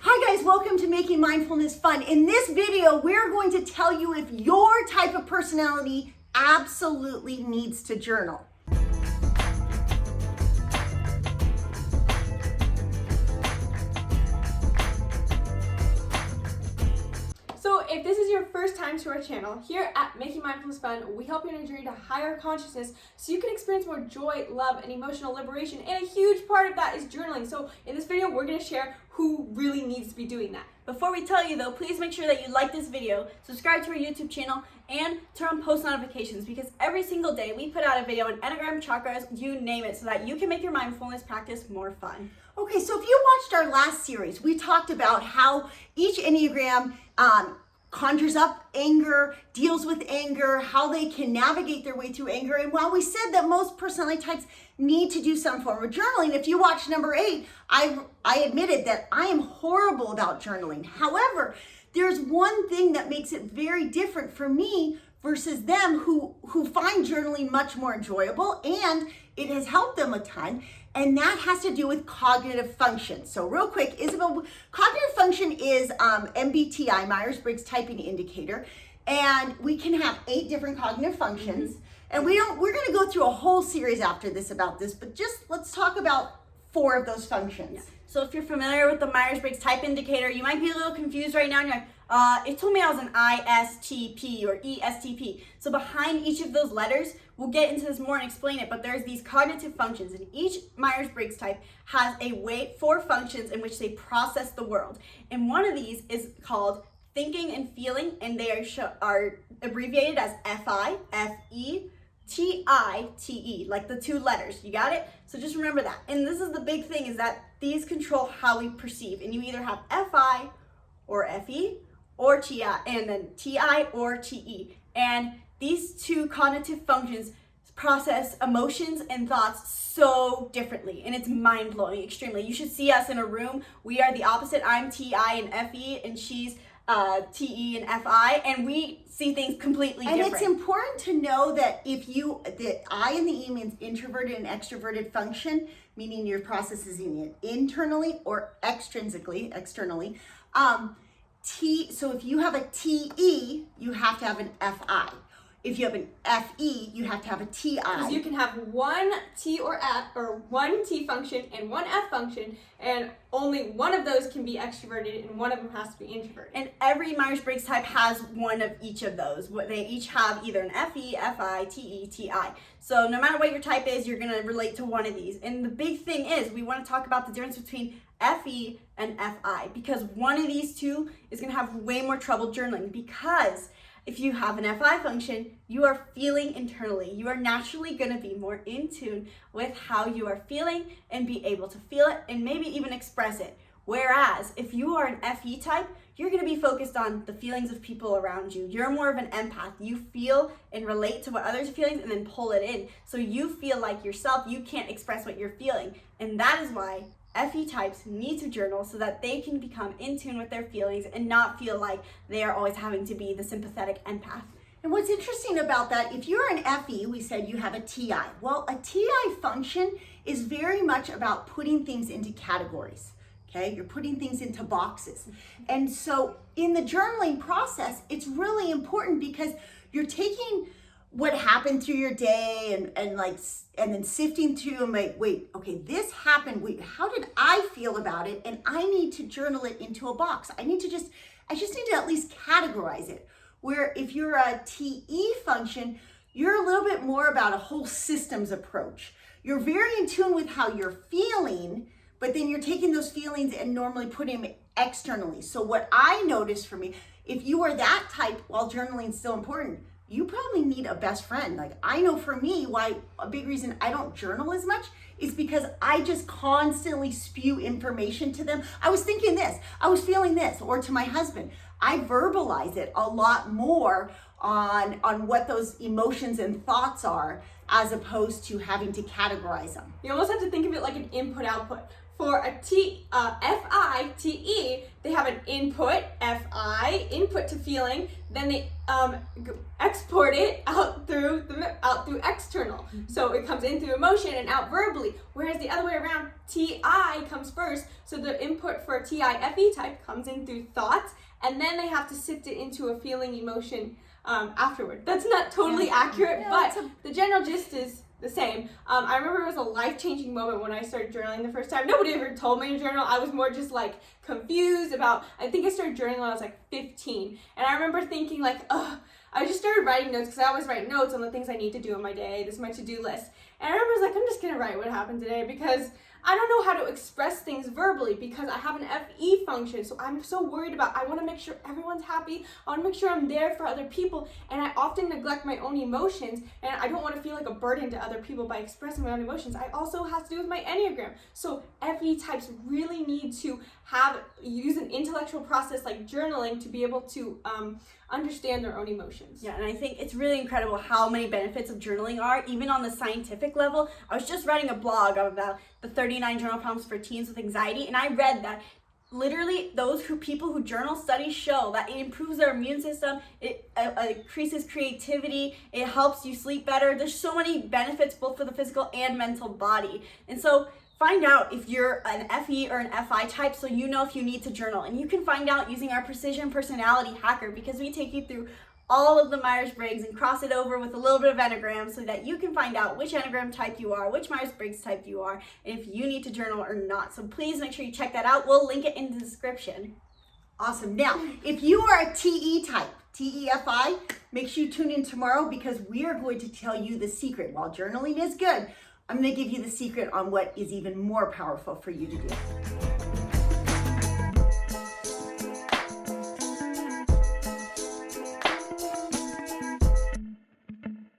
Hi guys, welcome to Making Mindfulness Fun. In this video, we're going to tell you if your type of personality absolutely needs to journal. So if this is your first time to our channel, here at Making Mindfulness Fun, we help you on a journey to higher consciousness so you can experience more joy, love, and emotional liberation. And a huge part of that is journaling. So in this video, we're going to share who really needs to be doing that. Before we tell you though, please make sure that you like this video, subscribe to our YouTube channel, and turn on post notifications because every single day we put out a video on Enneagram, chakras, you name it, so that you can make your mindfulness practice more fun. Okay, so if you watched our last series, we talked about how each Enneagram conjures up anger, deals with anger, how they can navigate their way through anger. And while we said that most personality types need to do some form of journaling, if you watch number 8, I admitted that I am horrible about journaling. However, there's one thing that makes it very different for me versus them who find journaling much more enjoyable, and it has helped them a ton. And that has to do with cognitive function. So real quick, Isabel, cognitive function is MBTI, Myers-Briggs Typing Indicator. And we can have 8 different cognitive functions. And we're gonna go through a whole series after this about this, but just let's talk about 4 of those functions. Yeah. So if you're familiar with the Myers-Briggs Type Indicator, you might be a little confused right now and you're like, it told me I was an ISTP or ESTP. So behind each of those letters, we'll get into this more and explain it, but there's these cognitive functions, and each Myers-Briggs type has 4 functions in which they process the world. And one of these is called thinking and feeling, and they are abbreviated as FI, FE, TI, like the 2 letters. You got it? So just remember that. And this is the big thing, is that these control how we perceive, and you either have FI or FE or TI, and then TI or TE. And these 2 cognitive functions process emotions and thoughts so differently, and it's mind-blowing, extremely. You should see us in a room. We are the opposite. I'm TI and FE, and she's TE and FI, and we see things completely different. And it's important to know that the I and the E means introverted and extroverted function, meaning you're processing it internally or extrinsically, externally. So if you have a TE, you have to have an FI. If you have an FE, you have to have a TI. Because you can have one T or F, or one T function and one F function, and only one of those can be extroverted and one of them has to be introverted. And every Myers-Briggs type has one of each of those. They each have either an FE, FI, TE, TI. So no matter what your type is, you're gonna relate to one of these. And the big thing is, we wanna talk about the difference between FE and FI, because one of these 2 is gonna have way more trouble journaling, because if you have an FI function, you are feeling internally. You are naturally gonna be more in tune with how you are feeling and be able to feel it and maybe even express it. Whereas if you are an FE type, you're gonna be focused on the feelings of people around you. You're more of an empath. You feel and relate to what others are feeling and then pull it in. So you feel like yourself, you can't express what you're feeling. And that is why FE types need to journal, so that they can become in tune with their feelings and not feel like they are always having to be the sympathetic empath. And what's interesting about that, if you're an FE, we said you have a TI. Well, a TI function is very much about putting things into categories, okay? You're putting things into boxes. And so in the journaling process, it's really important because you're taking what happened through your day and then sifting through and like, wait, okay, this happened. Wait, how did I feel about it? And I need to journal it into a box. I just need to at least categorize it. Where if you're a TE function, you're a little bit more about a whole systems approach. You're very in tune with how you're feeling, but then you're taking those feelings and normally putting them externally. So what I noticed for me, if you are that type, while journaling is still important, you probably need a best friend. Like, I know for me, why a big reason I don't journal as much is because I just constantly spew information to them. I was thinking this, I was feeling this, or to my husband. I verbalize it a lot more on what those emotions and thoughts are, as opposed to having to categorize them. You almost have to think of it like an input-output. For a FI, TE, they have an input, FI, I, input to feeling, then they export it out through external. So it comes in through emotion and out verbally. Whereas the other way around, TI comes first. So the input for TIFE type comes in through thoughts, and then they have to sift it into a feeling, emotion afterward. That's not totally accurate, but the general gist is the same. I remember it was a life-changing moment when I started journaling the first time. Nobody ever told me to journal. I was more just like confused about, I think I started journaling when I was like 15. And I remember thinking like, I just started writing notes because I always write notes on the things I need to do in my day. This is my to-do list. And I remember I was like, I'm just gonna write what happened today because I don't know how to express things verbally because I have an FE function. So I'm so worried about, I want to make sure everyone's happy. I want to make sure I'm there for other people. And I often neglect my own emotions, and I don't want to feel like a burden to other people by expressing my own emotions. I also have to do with my Enneagram. So FE types really need to use an intellectual process like journaling to be able to understand their own emotions. Yeah, and I think it's really incredible how many benefits of journaling are, even on the scientific level. I was just writing a blog about the 39 journal prompts for teens with anxiety, and I read that literally people who journal, studies show that it improves their immune system, it increases creativity, it helps you sleep better. There's so many benefits both for the physical and mental body. And so find out if you're an FE or an FI type so you know if you need to journal. And you can find out using our Precision Personality Hacker because we take you through all of the Myers-Briggs and cross it over with a little bit of Enneagram so that you can find out which Enneagram type you are, which Myers-Briggs type you are, and if you need to journal or not. So please make sure you check that out. We'll link it in the description. Awesome. Now, if you are a TE type, TEFI, make sure you tune in tomorrow because we are going to tell you the secret. While journaling is good, I'm going to give you the secret on what is even more powerful for you to do.